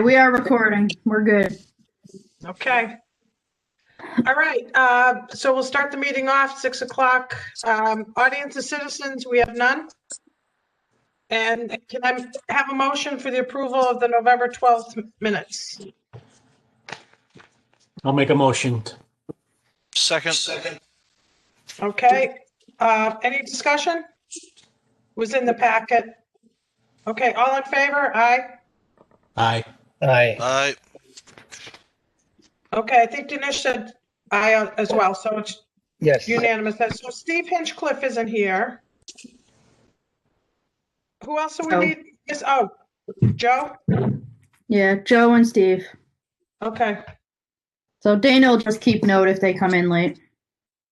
We are recording. We're good. Okay. All right, so we'll start the meeting off, 6 o'clock. Audience of citizens, we have none. And can I have a motion for the approval of the November 12th minutes? I'll make a motion. Second. Okay, any discussion? Was in the packet. Okay, all in favor? Aye. Aye. Aye. Aye. Okay, I think Dinesh said aye as well, so it's Yes. unanimous. So Steve Hinchcliffe isn't here. Who else do we Oh. need? Joe? Yeah, Joe and Steve. Okay, So Dana will just keep note if they come in late.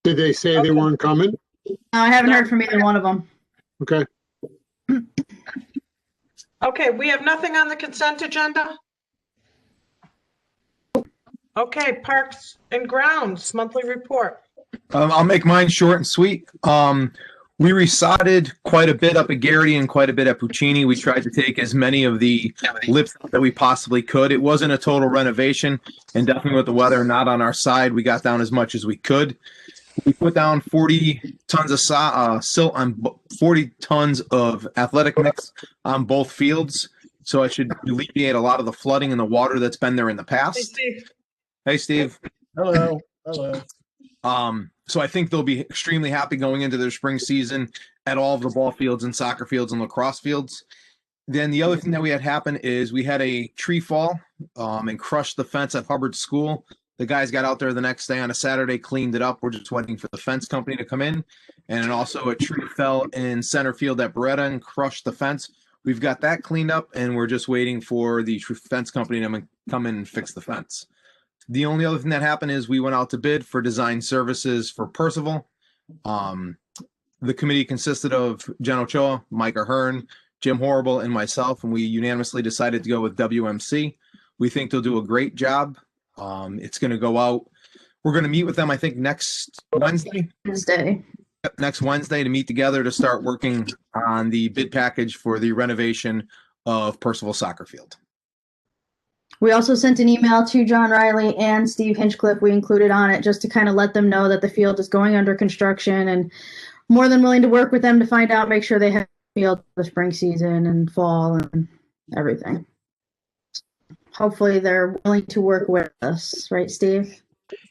Did they say Okay. they weren't coming? No, I haven't heard from either one of them. Okay. okay, we have nothing on the consent agenda? Okay, Parks and Grounds monthly report. I'll make mine short and sweet. We resodded quite a bit up at Garrity and quite a bit at Puccini. We tried to take as many of the lips out that we possibly could. It wasn't a total renovation, and definitely with the weather not on our side, we got down as much as we could. We put down 40 tons of silt on 40 tons of athletic mix on both fields, so it should alleviate a lot of the flooding and the water that's been there in the Hey, past. Steve. Hey, Steve. Hello. Hello. So I think they'll be extremely happy going into their spring season at all of the ball fields and soccer fields and lacrosse fields. Then the other thing that we had happen is we had a tree fall and crushed the fence at Hubbard School. The guys got out there the next day on a Saturday, cleaned it up. We're just waiting for the fence company to come in. And then also a tree fell in center field at Beretta and crushed the fence. We've got that cleaned up, and we're just waiting for the fence company to come in and fix the fence. The only other thing that happened is we went out to bid for design services for Percival. The committee consisted of Jen Ochoa, Mike Ahern, Jim Horrible, and myself, and we unanimously decided to go with WMC. We think they'll do a great job. It's going to go out. We're going to meet with them, I think, next Wednesday. Next Wednesday to meet together to start working on the bid package for the renovation of Percival Soccer Field. We also sent an email to John Riley and Steve Hinchcliffe. We included on it just to kind of let them know that the field is going under construction, and more than willing to work with them to find out, make sure they have the field for the spring season and fall and everything. Hopefully they're willing to work with us, right, Steve?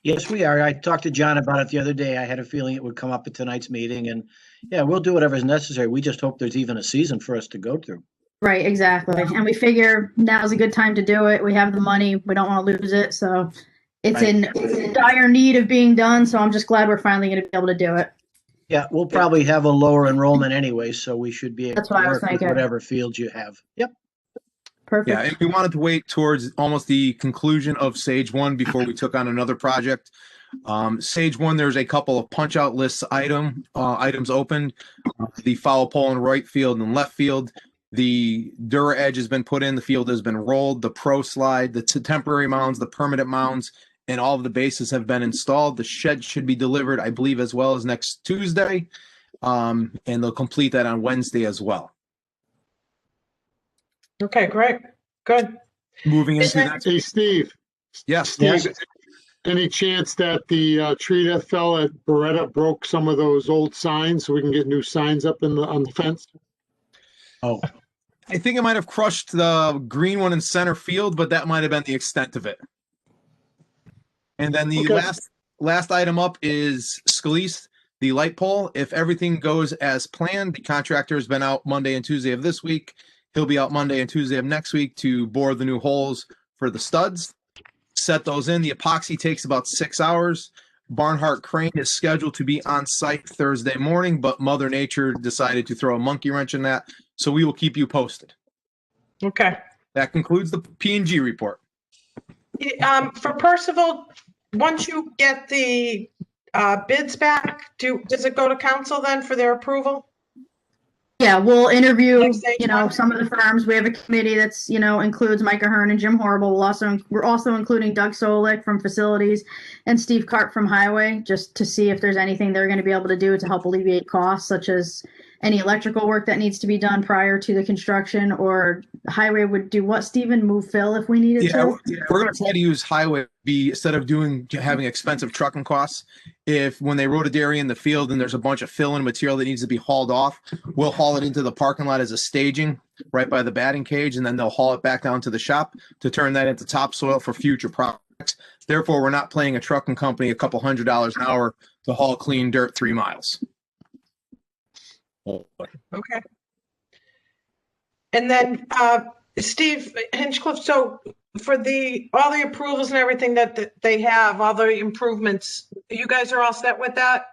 Yes, we are. I talked to John about it the other day. I had a feeling it would come up at tonight's meeting, and yeah, we'll do whatever is necessary. We just hope there's even a season for us to go through. Right, exactly. And we figure now's a good time to do it. We have the money. We don't want to lose it. So it's in dire need of being done. So I'm just glad we're finally going to be able to do it. Yeah, we'll probably have a lower enrollment anyway, so we should be able That's to what I was work with thinking. whatever fields you have. Yep. Perfect. Yeah, and we wanted to wait towards almost the conclusion of Sage 1 before we took on another project. Sage 1, there's a couple of punch-out list items opened. The foul pole in right field and left field. The Dura Edge has been put in. The field has been rolled. The Pro Slide, the temporary mounds, the permanent mounds, and all of the bases have been installed. The shed should be delivered, I believe, as well as next Tuesday. And they'll complete that on Wednesday as well. Okay, great. Good. Moving into next. Hey, Steve. Yes. Steve, any chance that the tree that fell at Beretta broke some of those old signs so we can get new signs up on the fence? Oh, I think it might have crushed the green one in center field, but that might have been the extent of it. And then the Okay. last item up is Scalise, the light pole. If everything goes as planned, the contractor has been out Monday and Tuesday of this week. He'll be out Monday and Tuesday of next week to bore the new holes for the studs. Set those in. The epoxy takes about 6 hours. Barnhart Crane is scheduled to be on site Thursday morning, but Mother Nature decided to throw a monkey wrench in that. So we will keep you posted. Okay. That concludes the P&G report. For Percival, once you get the bids back, does it go to council then for their approval? Yeah, we'll interview, Next stage one. some of the firms. We have a committee that's, includes Mike Ahern and Jim Horrible. We're also including Doug Solik from Facilities and Steve Cart from Highway, just to see if there's anything they're going to be able to do to help alleviate costs, such as any electrical work that needs to be done prior to the construction, or highway would do what, Stephen? Move fill if we needed Yeah, to? we're going to try to use highway instead of having expensive trucking costs. If when they rotodary in the field and there's a bunch of fill and material that needs to be hauled off, we'll haul it into the parking lot as a staging right by the batting cage, and then they'll haul it back down to the shop to turn that into topsoil for future projects. Therefore, we're not paying a trucking company a couple $100 an hour to haul clean dirt 3 miles. Okay. And then, Steve Hinchcliffe, so for all the approvals and everything that they have, all the improvements, you guys are all set with that?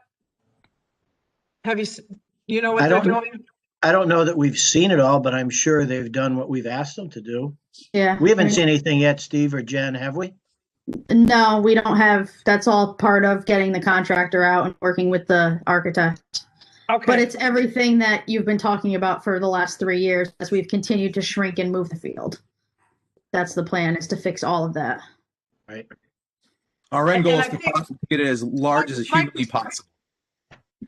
Have you know what I they're don't- doing? I don't know that we've seen it all, but I'm sure they've done what we've asked them to do. Yeah. We haven't seen anything yet, Steve or Jen, have we? No, we don't have, that's all part of getting the contractor out and working with the architect. But Okay, it's everything that you've been talking about for the last 3 years as we've continued to shrink and move the field. That's the plan, is to fix all of that. Right. Our end And goal I is to think- possibly get it as large as humanly possible.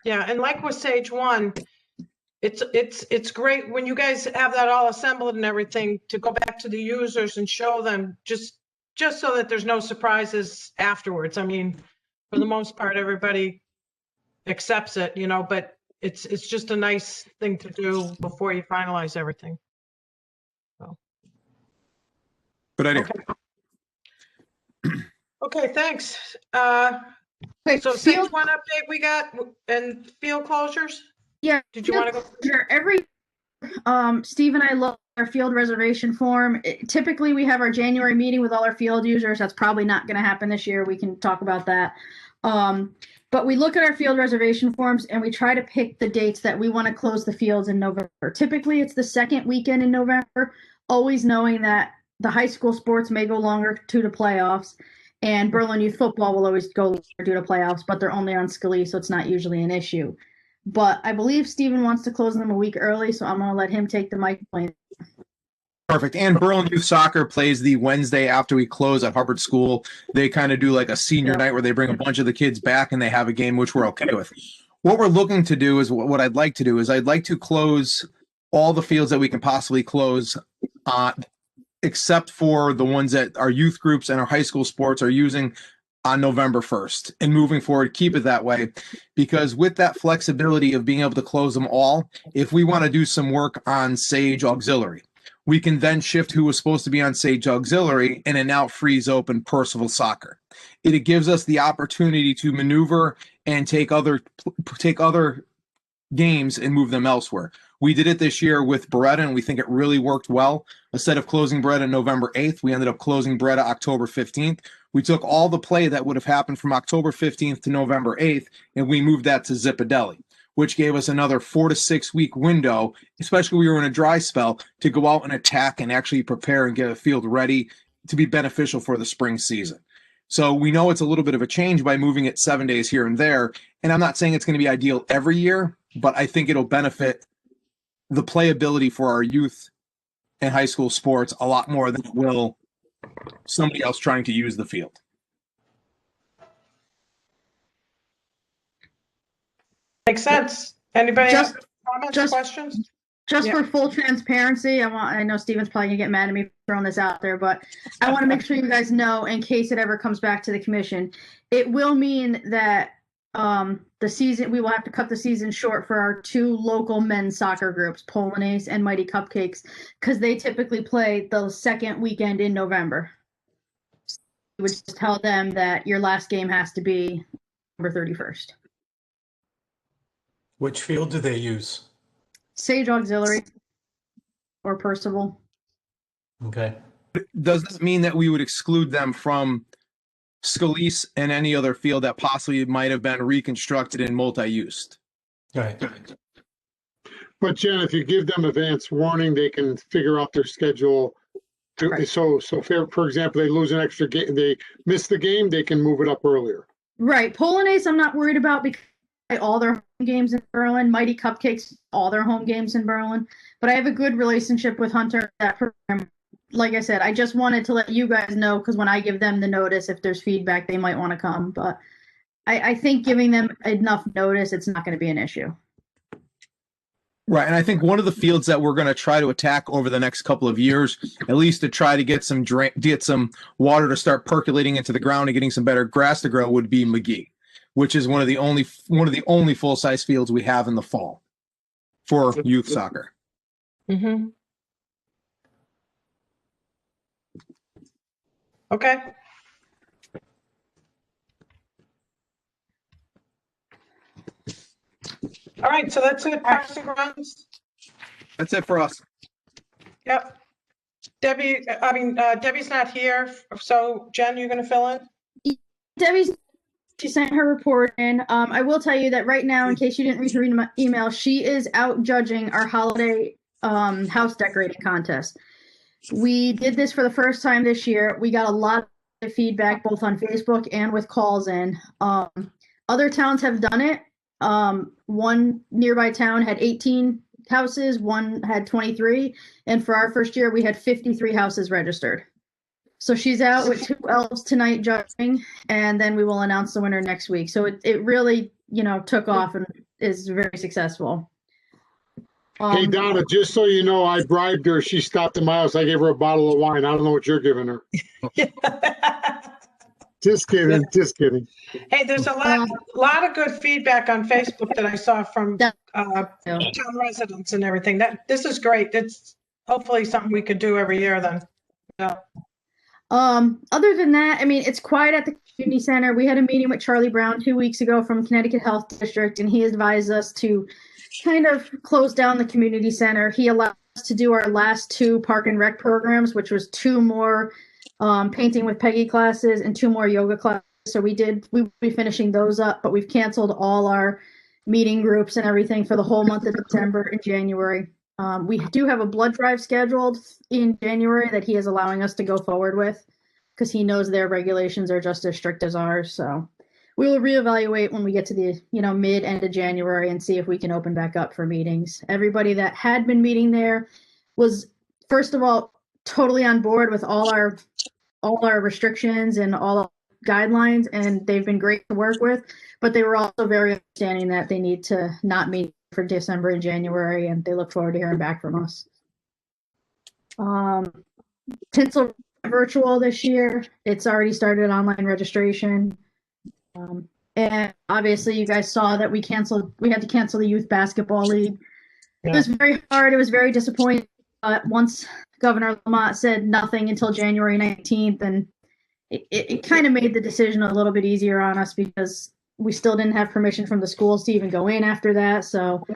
yeah, and like with Sage One, it's great when you guys have that all assembled and everything, to go back to the users and show them, just so that there's no surprises afterwards. I mean, for the most part, everybody accepts it, but it's just a nice thing to do before you finalize everything. Good idea. Okay, thanks. Okay, So Sage One update we got, and field closures? Yeah. Did you want to go? Sure. Steve and I look at our field reservation form. Typically, we have our January meeting with all our field users. That's probably not going to happen this year. We can talk about that. But we look at our field reservation forms and we try to pick the dates that we want to close the fields in November. Typically, it's the second weekend in November, always knowing that the high school sports may go longer due to playoffs, and Berlin youth football will always go longer due to playoffs, but they're only on Scalee, so it's not usually an issue. But I believe Stephen wants to close them a week early, so I'm going to let him take the mic. Perfect. And Berlin Youth Soccer plays the Wednesday after we close at Hubbard School. They kind of do like a senior night where they bring a bunch of the kids back and they have a game, which we're okay with. What we're looking to do is what I'd like to do is I'd like to close all the fields that we can possibly close, except for the ones that our youth groups and our high school sports are using on November 1st, and moving forward, keep it that way, because with that flexibility of being able to close them all, if we want to do some work on Sage Auxiliary, we can then shift who was supposed to be on Sage Auxiliary and it now frees open Percival Soccer. It gives us the opportunity to maneuver and take other games and move them elsewhere. We did it this year with Beretta, and we think it really worked well. Instead of closing Beretta November 8th, we ended up closing Beretta October 15th. We took all the play that would have happened from October 15th to November 8th, and we moved that to Zipadelli, which gave us another 4 to 6 week window, especially when we were in a dry spell, to go out and attack and actually prepare and get a field ready to be beneficial for the spring season. So we know it's a little bit of a change by moving it 7 days here and there. And I'm not saying it's going to be ideal every year, but I think it'll benefit the playability for our youth and high school sports a lot more than it will somebody else trying to use the field. Makes sense. Anybody have comments, just- questions? Just Yeah. for full transparency, I know Steven's probably gonna get mad at me for throwing this out there, but I want to make sure you guys know, in case it ever comes back to the commission, it will mean that the season, we will have to cut the season short for our 2 local men's soccer groups, Polonaise and Mighty Cupcakes, because they typically play the second weekend in November. We would just tell them that your last game has to be November 31st. Which field do they use? Sage Auxiliary or Percival. Okay. Does this mean that we would exclude them from Scalise and any other field that possibly might have been reconstructed and multi-used? Right. But Jen, if you give them advance warning, they can figure out their schedule. Right. So for example, they lose an extra game, they miss the game, they can move it up earlier. Right. Polonaise, I'm not worried about because they all their home games in Berlin. Mighty Cupcakes, all their home games in Berlin. But I have a good relationship with Hunter. That program. Like I said, I just wanted to let you guys know, because when I give them the notice, if there's feedback, they might want to come. But I think giving them enough notice, it's not going to be an issue. Right, and I think one of the fields that we're going to try to attack over the next couple of years, at least to try to get some water to start percolating into the ground and getting some better grass to grow, would be McGee, which is one of the only full size fields we have in the fall for youth soccer. Mm-hmm. Okay. All right, so that's it. Passing runs. That's it for us. Yep. Debbie's not here, so Jen, you're gonna fill in? She sent her report in. I will tell you that right now, in case you didn't read her email, she is out judging our holiday house decorating contest. We did this for the first time this year. We got a lot of feedback both on Facebook and with calls in. Other towns have done it. One nearby town had 18 houses, one had 23, and for our first year we had 53 houses registered. So she's out with 2 elves tonight judging, and then we will announce the winner next week. So it really, took off and is very successful. Hey, Donna, just so you know, I bribed her. She stopped at my house. I gave her a bottle of wine. I don't know what you're giving her. Just kidding. Just kidding. Hey, there's a lot of good feedback on Facebook that I saw from town residents and everything. This is great. It's hopefully something we could do every year then. Yeah. Other than that, it's quiet at the community center. We had a meeting with Charlie Brown 2 weeks ago from Connecticut Health District, and he advised us to kind of close down the community center. He allowed us to do our last 2 park and rec programs, which was 2 more painting with Peggy classes and 2 more yoga classes. So we'll be finishing those up, but we've canceled all our meeting groups and everything for the whole month of December and January. We do have a blood drive scheduled in January that he is allowing us to go forward with because he knows their regulations are just as strict as ours. So we will reevaluate when we get to the mid-end of January and see if we can open back up for meetings. Everybody that had been meeting there was, first of all, totally on board with all our restrictions and all our guidelines, and they've been great to work with, but they were also very understanding that they need to not meet for December and January, and they look forward to hearing back from us. Tinsel virtual this year. It's already started online registration. And obviously you guys saw that we had to cancel the youth basketball league. Yeah. It was very hard. It was very disappointing. But once Governor Lamont said nothing until January 19th, and it kind of made the decision a little bit easier on us because we still didn't have permission from the schools to even go in after that. So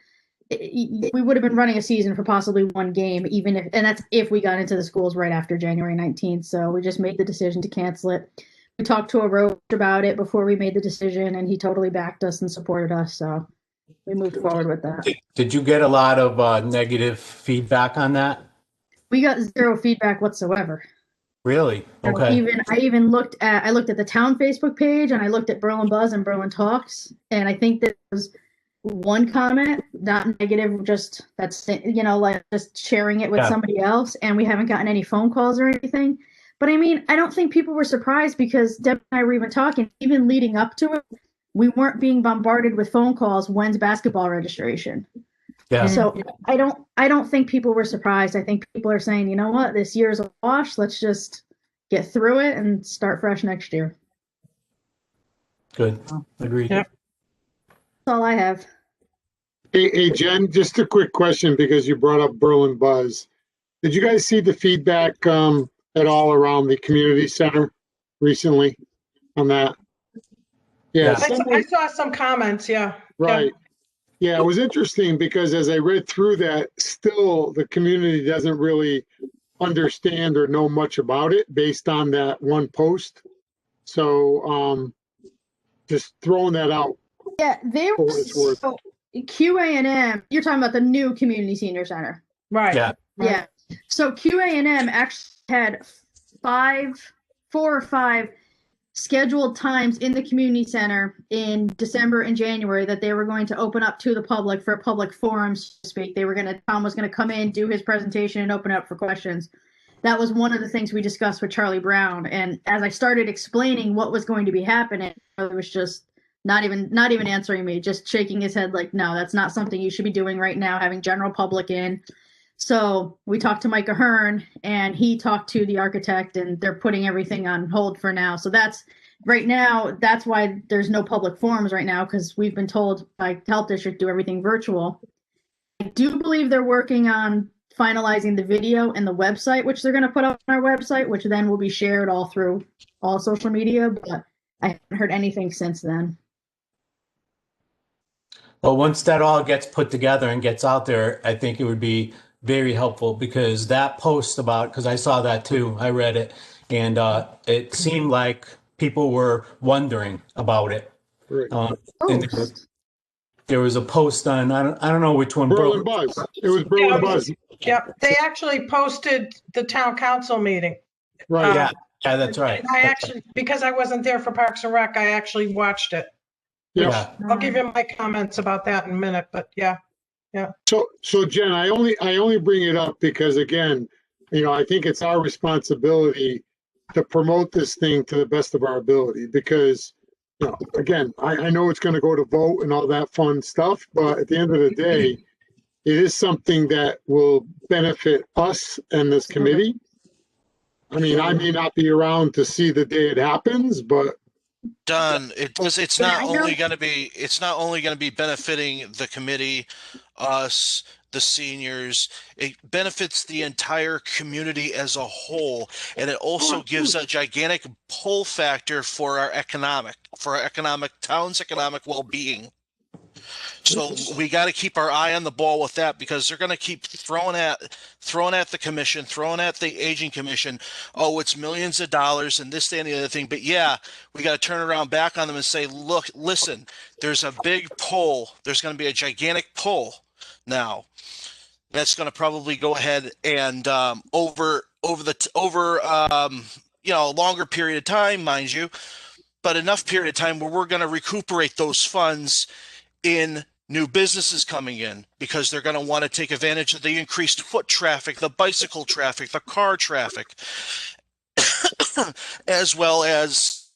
we would have been running a season for possibly 1 game, and that's if we got into the schools right after January 19th. So we just made the decision to cancel it. We talked to a coach about it before we made the decision, and he totally backed us and supported us. So we moved forward with that. Did you get a lot of negative feedback on that? We got 0 feedback whatsoever. Really? Okay. I even looked at the town Facebook page, and I looked at Berlin Buzz and Berlin Talks, and I think there was 1 comment, not negative, just that's like just sharing it with somebody else, and we haven't gotten any phone calls or anything. But I don't think people were surprised because Deb and I were even talking, even leading up to it, we weren't being bombarded with phone calls. When's basketball registration? Yeah. So I don't think people were surprised. I think people are saying, you know what, this year's a wash. Let's just get through it and start fresh next year. Good. Agreed. Yeah. That's all I have. Hey, Jen, just a quick question because you brought up Berlin Buzz. Did you guys see the feedback at all around the community center recently on that? Yeah. I saw some comments. Yeah. Right. Yeah, it was interesting because as I read through that, still the community doesn't really understand or know much about it based on that 1 post. So just throwing that out. Yeah, they were so, QA&M. You're talking about the new community senior center, Right. Yeah. Right. Yeah. So QA&M actually had 4 or 5 scheduled times in the community center in December and January that they were going to open up to the public for a public forum, so to speak. Tom was going to come in, do his presentation, and open up for questions. That was one of the things we discussed with Charlie Brown. And as I started explaining what was going to be happening, it was just not even answering me, just shaking his head like, no, that's not something you should be doing right now, having general public in. So we talked to Mike Ahern, and he talked to the architect, and they're putting everything on hold for now. So that's right now, that's why there's no public forums right now, because we've been told by Health District do everything virtual. I do believe they're working on finalizing the video and the website, which they're going to put up on our website, which then will be shared all through all social media, but I haven't heard anything since then. Well, once that all gets put together and gets out there, I think it would be very helpful, because that post about, because I saw that too, I read it, and it seemed like people were wondering about it. Right. And there was a post on, I don't know which one. Berlin Buzz. It was Berlin Buzz. Yep, they actually posted the town council meeting. Right. Yeah, that's right. I actually, because I wasn't there for Parks and Rec, I actually watched it. Yeah. I'll give you my comments about that in a minute, but yeah. So Jen, I only bring it up because, again, I think it's our responsibility to promote this thing to the best of our ability, because, again, I know it's going to go to vote and all that fun stuff, but at the end of the day, it is something that will benefit us and this committee. I mean, I may not be around to see the day it happens, but Don, it's not only going to be benefiting the committee, us, the seniors. It benefits the entire community as a whole, and it also gives a gigantic pull factor for our town's economic well-being. So we got to keep our eye on the ball with that, because they're going to keep throwing at the commission, throwing at the aging commission. Oh, it's millions of dollars and this, that, and the other thing. But yeah, we got to turn around back on them and say, look, listen, there's a big pull. There's going to be a gigantic pull now. That's going to probably go ahead and over a longer period of time, mind you, but enough period of time where we're going to recuperate those funds in new businesses coming in, because they're going to want to take advantage of the increased foot traffic, the bicycle traffic, the car traffic, as well as,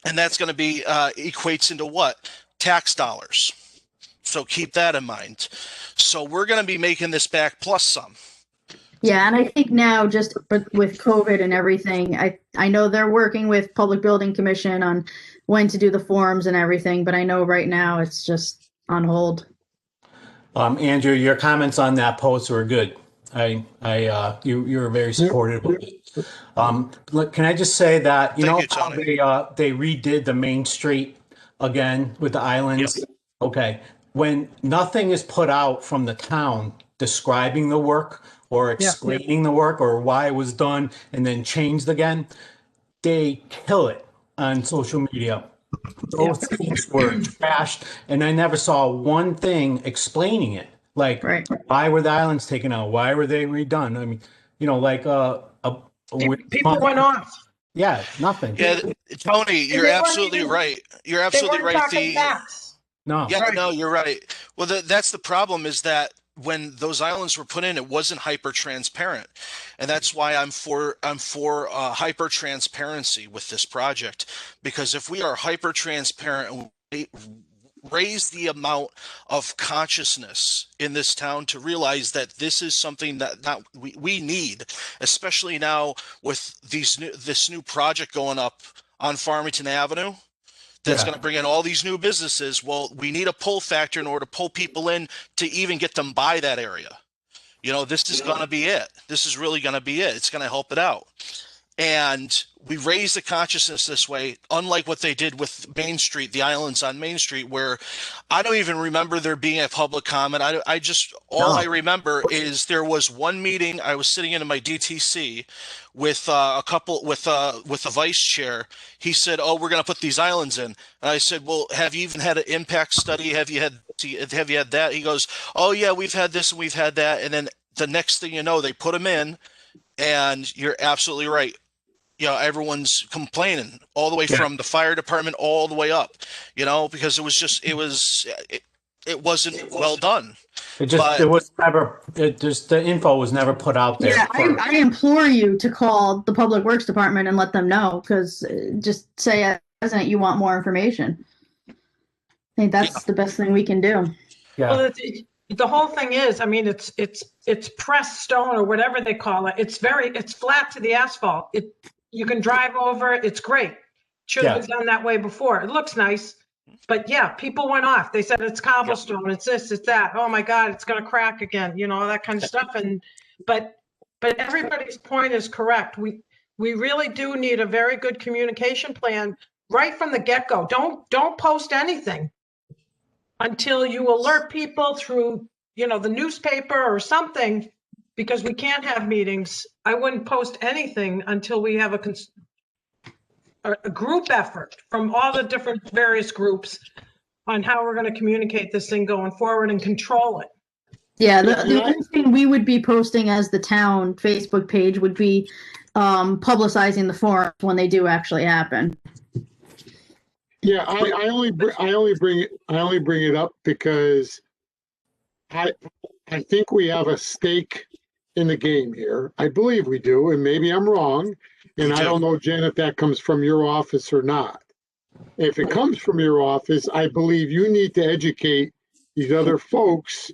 and that's going to be equates into what? Tax dollars. So keep that in mind. So we're going to be making this back plus some. Yeah, and I think now, just with COVID and everything, I know they're working with Public Building Commission on when to do the forums and everything, but I know right now it's just on hold. Andrew, your comments on that post were good. You were very supportive of it. Look, can I just say that, how they redid the Main Street again with the islands? Yep. Okay. When nothing is put out from the town describing the work or explaining the work or why it was done and then changed again, they kill it on social media. Those things were trashed, and I never saw one thing explaining it. Like, why were the islands taken out? Why were they redone? I mean, people went off. Yeah, nothing. Yeah, Tony, you're absolutely right. You're absolutely right. No. Yeah, no, you're right. Well, that's the problem, is that when those islands were put in, it wasn't hyper transparent, and that's why I'm for hyper transparency with this project. Because if we are hyper transparent and raise the amount of consciousness in this town to realize that this is something that we need, especially now with this new project going up on Farmington Avenue. That's going to bring in all these new businesses. Well, we need a pull factor in order to pull people in to even get them by that area. This is going to be it. This is really going to be it. It's going to help it out. And we raise the consciousness this way, unlike what they did with Main Street, the islands on Main Street, where I don't even remember there being a public comment. I remember is there was one meeting. I was sitting in my DTC with with a vice chair. He said, "Oh, we're going to put these islands in." And I said, "Well, have you even had an impact study? Have you had that?" He goes, "Oh yeah, we've had this and we've had that." And then the next thing you know, they put them in, and you're absolutely right. Everyone's complaining all the way from the fire department all the way up, because it wasn't well done. The info was never put out there. Yeah, I implore you to call the Public Works Department and let them know, because just say as president you want more information. I think that's the best thing we can do. Well, Yeah, the whole thing is, I mean, it's pressed stone or whatever they call it. It's flat to the asphalt. You can drive over it. It's great. Should have been done that way before. It looks nice. But yeah, people went off. They said it's cobblestone, it's this, it's that. Oh my God, it's gonna crack again, you know, all that kind of stuff. But everybody's point is correct. We really do need a very good communication plan right from the get-go. Don't post anything until you alert people through, you know, the newspaper or something, because we can't have meetings. I wouldn't post anything until we have a group effort from all the different various groups on how we're going to communicate this thing going forward and control it. Yeah, the only thing we would be posting as the town Facebook page would be publicizing the forums when they do actually happen. Yeah, I only bring it up because I think we have a stake in the game here. I believe we do, and maybe I'm wrong. And I don't know, Jen, if that comes from your office or not. If it comes from your office, I believe you need to educate these other folks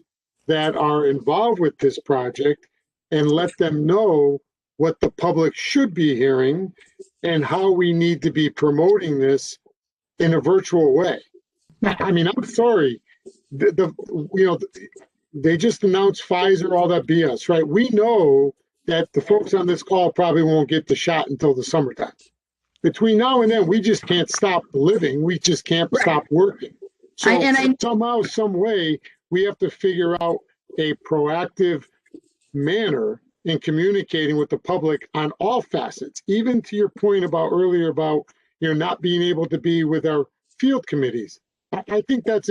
that are involved with this project and let them know what the public should be hearing and how we need to be promoting this in a virtual way. I mean, I'm sorry, they just announced Pfizer, all that BS, right? We know that the folks on this call probably won't get the shot until the summertime. Between now and then, we just can't stop living. We just can't stop working. So somehow, some way, we have to figure out a proactive manner in communicating with the public on all facets, even to your point about earlier about, not being able to be with our field committees. I think that's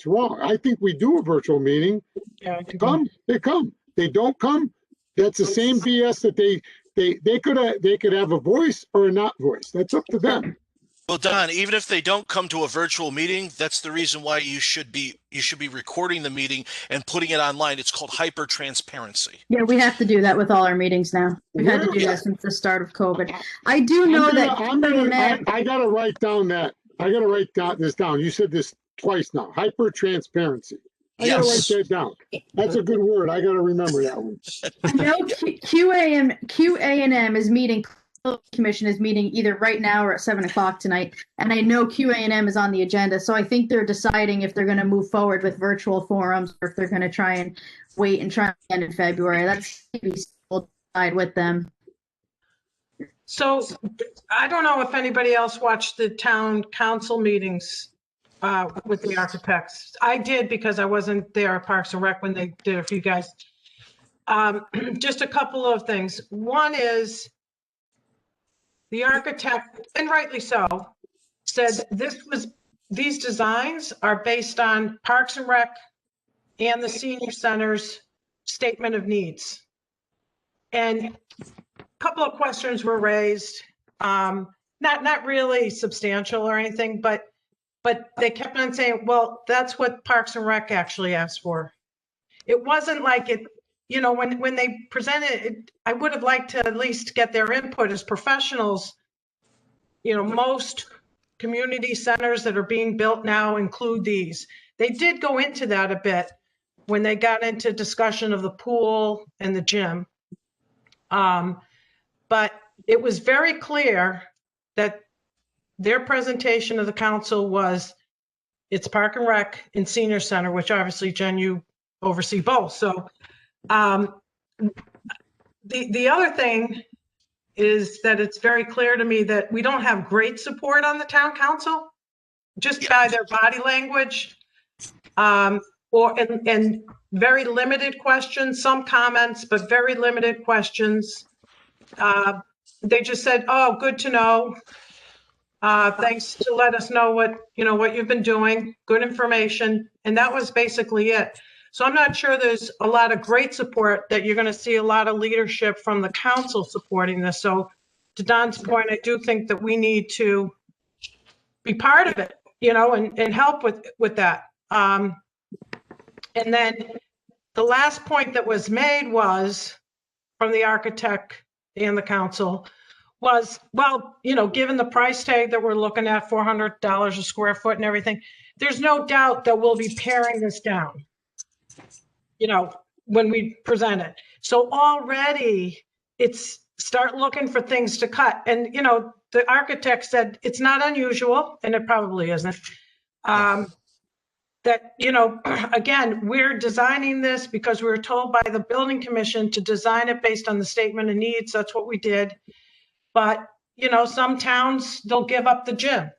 wrong. I think we do a virtual meeting. Yeah, They come. They don't come. That's the same BS that they could have a voice or a not voice. That's up to them. Well, Don, even if they don't come to a virtual meeting, that's the reason why you should be recording the meeting and putting it online. It's called hyper transparency. Yeah, we have to do that with all our meetings now. We've had to do that since the start of COVID. I do know I gotta write down that. I gotta write this down. You said this twice now. Hyper transparency. I gotta write that down. That's a good word. I gotta remember that one. I know QA&M is meeting. Commission is meeting either right now or at 7:00 tonight, and I know QA&M is on the agenda. So I think they're deciding if they're going to move forward with virtual forums or if they're going to try and wait and try again in February. That's we'll decide with them. So I don't know if anybody else watched the town council meetings with the architects. I did because I wasn't there at Parks and Rec when they did it for you guys. Just a couple of things. One is the architect, and rightly so, said these designs are based on Parks and Rec and the senior center's statement of needs. And a couple of questions were raised, not really substantial or anything, but they kept on saying, well, that's what Parks and Rec actually asked for. It wasn't like it, when they presented it, I would have liked to at least get their input as professionals. Most community centers that are being built now include these. They did go into that a bit when they got into discussion of the pool and the gym. But it was very clear that their presentation of the council was, it's Park and Rec and Senior Center, which obviously, Jen, you oversee both. So the other thing is that it's very clear to me that we don't have great support on the town council, just by their body language, and very limited questions, some comments, but very limited questions. They just said, "Oh, good to know. Thanks to let us know what you've been doing. Good information," and that was basically it. So I'm not sure there's a lot of great support that you're going to see a lot of leadership from the council supporting this. So to Don's point, I do think that we need to be part of it, and help with that. And then the last point that was made was from the architect and the council was, well, given the price tag that we're looking at, $400 a square foot and everything, there's no doubt that we'll be paring this down, when we present it. So already it's start looking for things to cut. And, the architect said it's not unusual, and it probably isn't. That, again, we're designing this because we were told by the building commission to design it based on the statement of needs. That's what we did. But, some towns, they'll give up the gym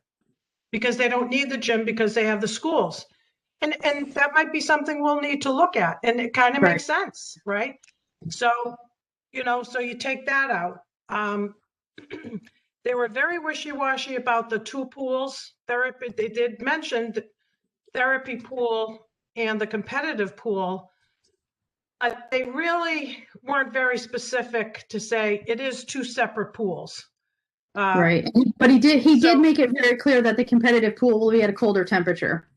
because they don't need the gym because they have the schools. And that might be something we'll need to look at. And it kind of makes sense, right? So, so you take that out. They were very wishy-washy about the two pools. They did mention the therapy pool and the competitive pool. They really weren't very specific to say it is two separate pools. Right. But he did make it very clear that the competitive pool will be at a colder temperature.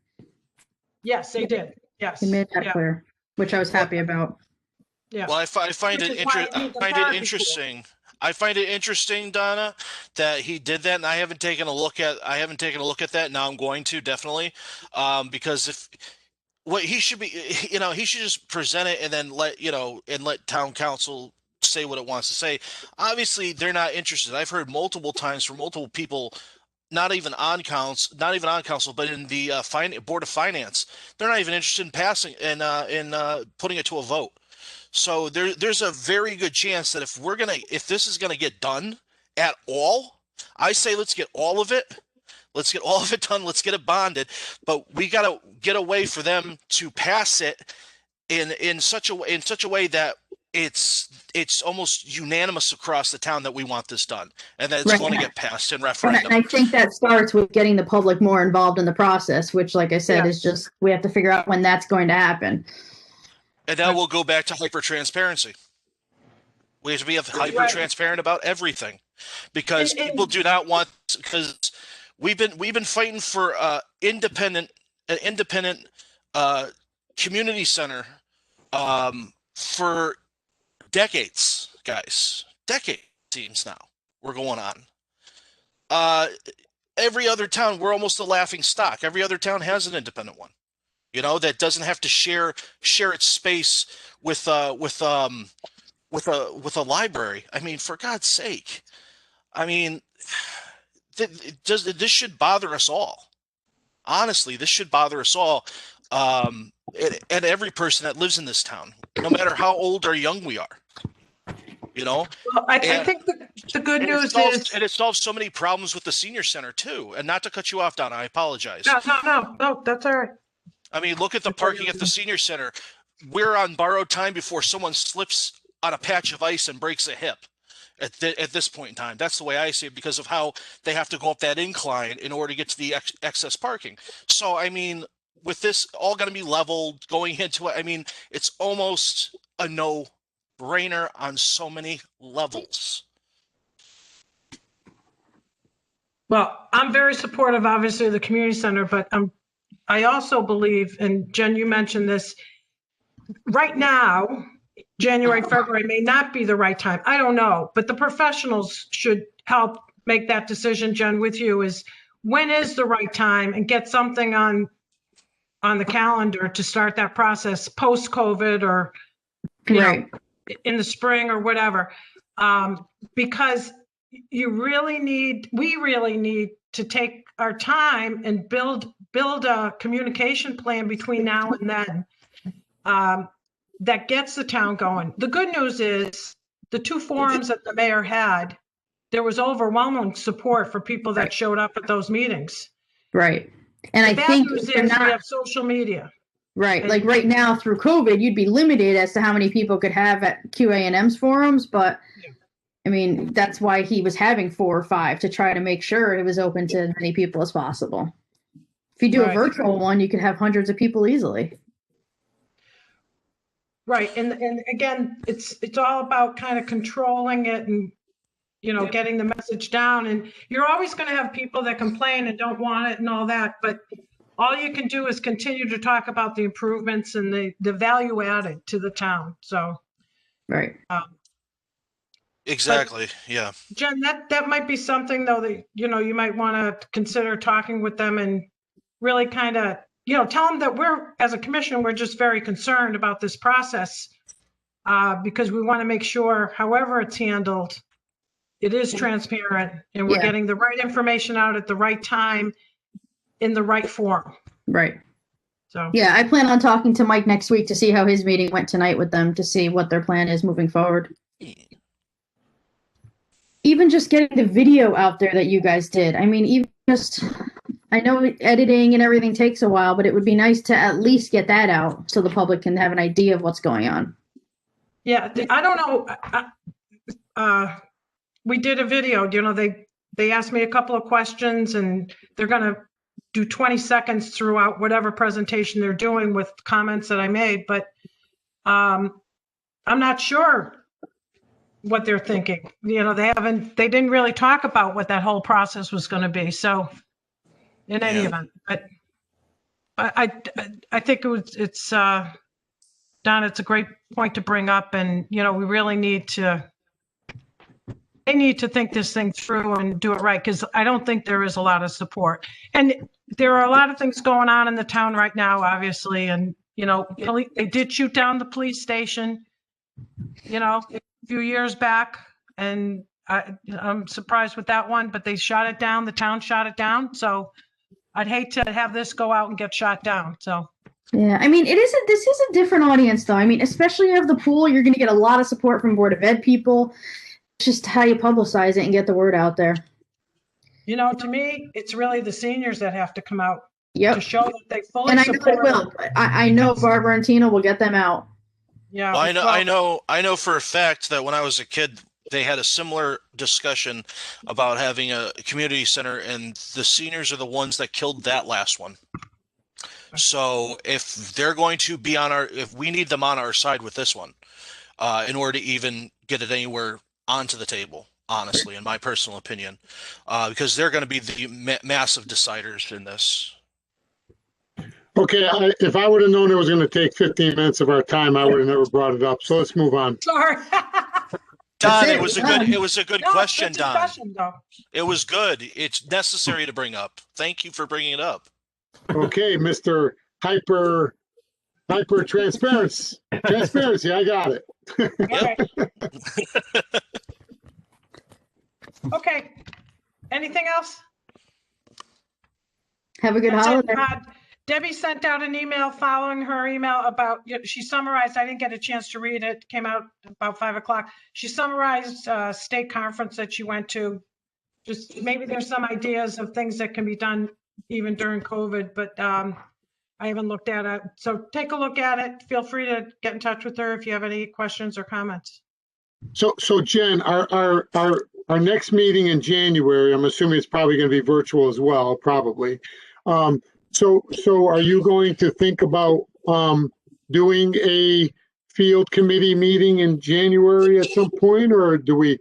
Yes, they did. Yes. He made that clear, which I was happy about. Yeah. Well, I find it interesting. I find it interesting, Donna, that he did that, and I haven't taken a look at that. Now I'm going to, definitely, because what he should be, he should just present it and then let town council say what it wants to say. Obviously, they're not interested. I've heard multiple times from multiple people, not even on council, but in the board of finance, they're not even interested in passing and putting it to a vote. So there's a very good chance that if this is gonna get done at all, I say let's get all of it. Let's get all of it done. Let's get it bonded. But we gotta get a way for them to pass it in such a way that it's almost unanimous across the town that we want this done and that it's going to get passed in referendum. And I think that starts with getting the public more involved in the process, which, like I said, is just we have to figure out when that's going to happen. And now we'll go back to hyper-transparency. We have to be hyper-transparent about everything because people do not want, because we've been fighting for an independent community center for decades, guys. Decades seems now we're going on. Every other town, we're almost a laughing stock. Every other town has an independent one. That doesn't have to share its space with a library. I mean, for God's sake. I mean, this should bother us all. Honestly, this should bother us all. And every person that lives in this town, no matter how old or young we are. Well, I think the good news is, and it solves so many problems with the senior center too. And not to cut you off, Donna, I apologize. No, that's all right. I mean, look at the parking at the senior center. We're on borrowed time before someone slips on a patch of ice and breaks a hip at this point in time. That's the way I see it because of how they have to go up that incline in order to get to the excess parking. So, I mean, with this all going to be leveled going into it, I mean, it's almost a no-brainer on so many levels. Well, I'm very supportive, obviously, of the community center, but I also believe, and Jen, you mentioned this, right now, January, February may not be the right time. I don't know, but the professionals should help make that decision, Jen, with you, is when is the right time, and get something on the calendar to start that process post-COVID or in the spring or whatever. Because we really need to take our time and build a communication plan between now and then that gets the town going. The good news is the two forums that the mayor had, there was overwhelming support for people that showed up at those meetings. Right. And I bad think news is we have social media. Right. Like right now through COVID, you'd be limited as to how many people could have at QA&M's forums, but I mean, that's why he was having 4 or 5 to try to make sure it was open to as many people as possible. If you do a virtual one, you could have hundreds of people easily. Right. And again, it's all about kind of controlling it and, getting the message down. And you're always going to have people that complain and don't want it and all that. But all you can do is continue to talk about the improvements and the value added to the town. So. Right. Exactly. Yeah. Jen, that might be something though that, you might want to consider talking with them and really kind of, tell them that we're, as a commission, we're just very concerned about this process because we want to make sure, however it's handled, it is transparent and we're Yeah. getting the right information out at the right time in the right form. Right. So, Yeah, I plan on talking to Mike next week to see how his meeting went tonight with them to see what their plan is moving forward. Even just getting the video out there that you guys did. I mean, even just, I know editing and everything takes a while, but it would be nice to at least get that out so the public can have an idea of what's going on. yeah, I don't know. We did a video, they asked me a couple of questions and they're going to do 20 seconds throughout whatever presentation they're doing with comments that I made, but I'm not sure what they're thinking. They didn't really talk about what that whole process was going to be. So in any event, I think it's Don, it's a great point to bring up, and we really they need to think this thing through and do it right, because I don't think there is a lot of support. And there are a lot of things going on in the town right now, obviously, and they did shoot down the police station, a few years back, and I'm surprised with that one, but they shot it down. The town shot it down. So I'd hate to have this go out and get shot down. So. Yeah, I mean, this is a different audience, though. I mean, especially of the pool, you're going to get a lot of support from Board of Ed people. It's just how you publicize it and get the word out there. To me, it's really the seniors that have to come out Yep. to show that they fully And I know support. it will. I know Barbara and Tina will get them out. Yeah, Well, I know for a fact that when I was a kid, they had a similar discussion about having a community center, and the seniors are the ones that killed that last one. So if they're going to be if we need them on our side with this one, in order to even get it anywhere onto the table, honestly, in my personal opinion, because they're going to be the massive deciders in this. Okay, if I would have known it was going to take 15 minutes of our time, I would have never brought it up. So let's move on. Sorry. Don, it. it was a good No, question, good Don. discussion, though. It was good. It's necessary to bring up. Thank you for bringing it up. Okay, Mr. Hyper transparency. I got it. Okay. Okay. Anything else? Have a good That's it. holiday. Debbie sent out an email following her email about, she summarized, I didn't get a chance to read it, came out about 5 o'clock. She summarized a state conference that she went to. Just maybe there's some ideas of things that can be done even during COVID, but I haven't looked at it. So take a look at it. Feel free to get in touch with her if you have any questions or comments. So Jen, our next meeting in January, I'm assuming it's probably going to be virtual as well, probably. So are you going to think about doing a field committee meeting in January at some point, or do we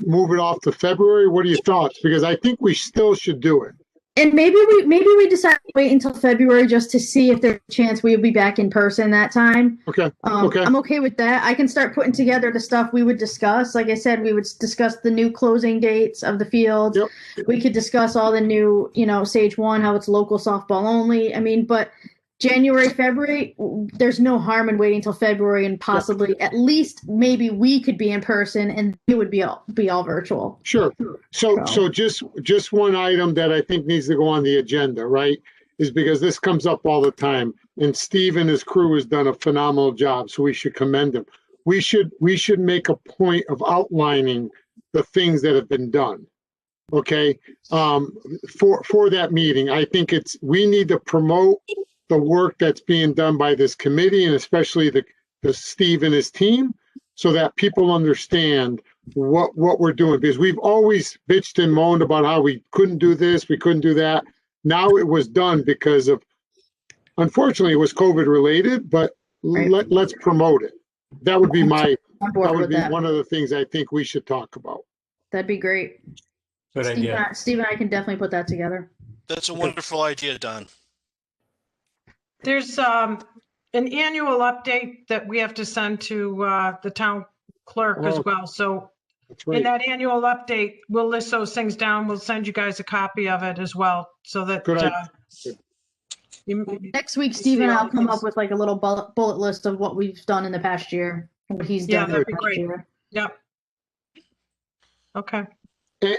move it off to February? What are your thoughts? Because I think we still should do it. And maybe we decide to wait until February just to see if there's a chance we'll be back in person that time. Okay. Okay. I'm okay with that. I can start putting together the stuff we would discuss. Like I said, we would discuss the new closing dates of the field. Yep. We could discuss all the new, Sage 1, how it's local softball only. I mean, but January, February, there's no harm in waiting until February, and possibly at least maybe we could be in person and it would be all virtual. Sure. So just one item that I think needs to go on the agenda, right, is because this comes up all the time, and Steve and his crew has done a phenomenal job, so we should commend them. We should make a point of outlining the things that have been done. Okay, for that meeting, I think we need to promote the work that's being done by this committee, and especially the Steve and his team, so that people understand what we're doing, because we've always bitched and moaned about how we couldn't do this, we couldn't do that. Now it was done because of, unfortunately, it was COVID related, but Right. let's promote it. That would be On board that would with be that. one of the things I think we should talk about. That'd be great. Good idea. Steve and I can definitely put that together. That's a wonderful idea, Don. There's an annual update that we have to send to the town clerk as Oh. well. So That's in right. that annual update, we'll list those things down. We'll send you guys a copy of it as well, so that Good idea. Next week, see Steve and all I'll come these. up with like a little bullet list of what we've done in the past year, what he's Yeah, done in that'd the be past great. year. Yep. Okay.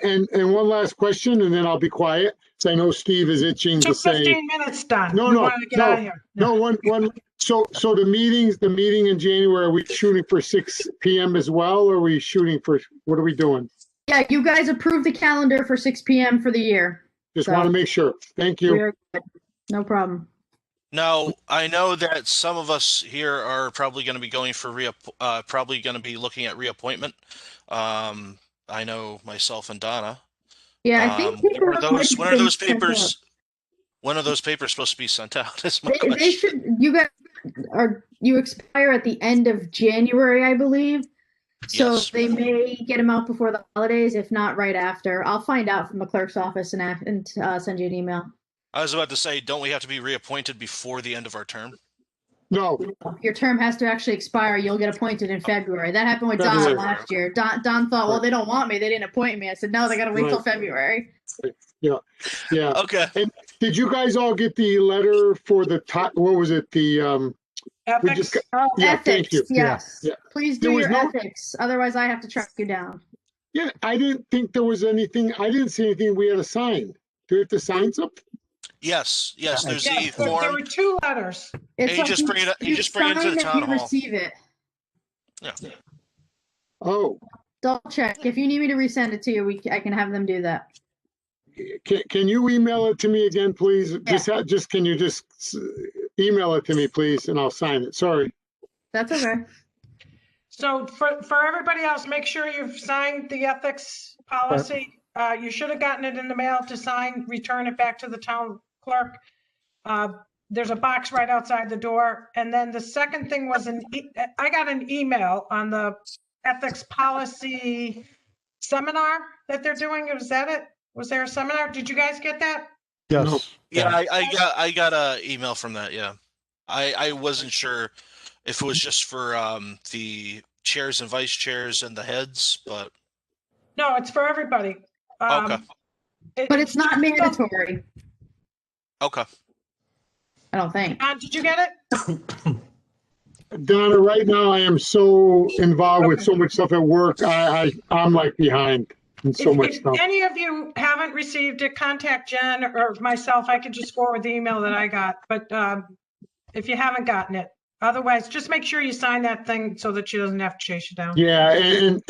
And one last question, and then I'll be quiet. So I know Steve is itching to Took say, 15 minutes, Don. No, We no, want to get no, out of here. no, one. So the meeting in January, are we shooting for 6 PM as well? Or are we shooting for, what are we doing? Yeah, you guys approved the calendar for 6 PM for the year. Just So- want to make sure. Thank you. We're good. No problem. Now, I know that some of us here are probably going to be going for probably going to be looking at reappointment. I know myself and Donna. Yeah, I think When are those things- papers? When are those papers supposed to be sent out? Is my They question. should. You expire at the end of January, I believe. So Yes. they may get them out before the holidays, if not right after. I'll find out from the clerk's office and send you an email. I was about to say, don't we have to be reappointed before the end of our term? No, Your term has to actually expire. You'll get appointed in February. That happened with Don February. last year. Don thought, well, they don't want me. They didn't appoint me. I said, no, they got to wait till Right. February. yeah. Okay. Did you guys all get the letter for the top, what was it? The, we Ethics. just got, Oh, Yeah, thank ethics. you. Yes. Yeah. Please There do was your no- ethics. Otherwise, I have to track you down. yeah, I didn't think there was anything, I didn't see anything we had to sign. Do we have to sign something? Yes. There's Yes, the there form. were 2 letters. It's You just bring it up- you just bring it to sign the if town you hall. receive it. Yeah. Oh, Double check. If you need me to resend it to you, I can have them do that. can you email it to me again, please? Can you just email it to me, please, and I'll sign it. Sorry. That's okay. So for everybody else, make sure you've signed the ethics policy. You should have gotten it in the mail to sign, return it back to the town clerk. There's a box right outside the door. And then the second thing was I got an email on the ethics policy seminar that they're doing. Was that it? Was there a seminar? Did you guys get that? Yes. Yeah, I got a email from that. Yeah, I wasn't sure if it was just for the chairs and vice chairs and the heads, but No, it's for everybody. Okay. But it's not mandatory, okay. I don't think. Did you get it? Donna, right now I am so involved with so much stuff at work. I'm like behind in so much If stuff. any of you haven't received it, contact Jen or myself. I can just forward the email that I got. But if you haven't gotten it, otherwise, just make sure you sign that thing so that she doesn't have to chase you down. Yeah, and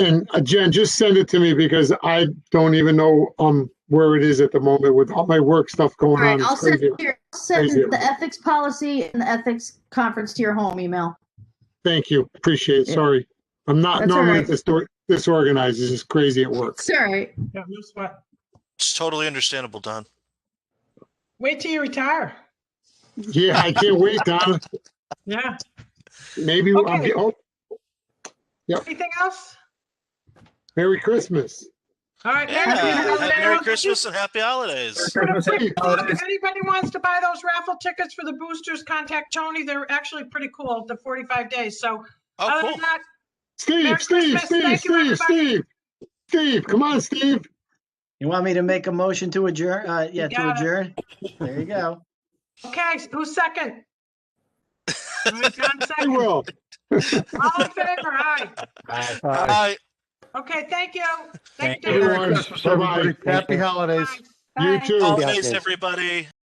Jen, just send it to me because I don't even know where it is at the moment with all my work stuff All going right, on. I'll It's send crazy. the ethics policy and the ethics conference to your home email. Thank you. Appreciate it. Sorry. I'm not That's all normally right. this organized. It's just crazy at work. It's all right. Yeah, no sweat. It's totally understandable, Don. Wait till you retire. Yeah, I can't wait, Donna. Yeah. Maybe Okay. Anything else? Merry Christmas. All right. Yeah, Merry Christmas and Happy Holidays. If anybody wants to buy those raffle tickets for the boosters, contact Tony. They're actually pretty cool, the 45 days. So Oh, other cool. than that, Steve, Merry Christmas. Thank you, everybody. Steve, come on, Steve. You want me to make a motion to adjourn? Yeah, to Got it. adjourn? There you go. okay, who's second? All right, John I second. will. All in favor? Aye. Bye. Okay, thank you. Thank you. you. Everyone, bye-bye. Happy holidays. Bye. You Bye. too. Holidays, everybody.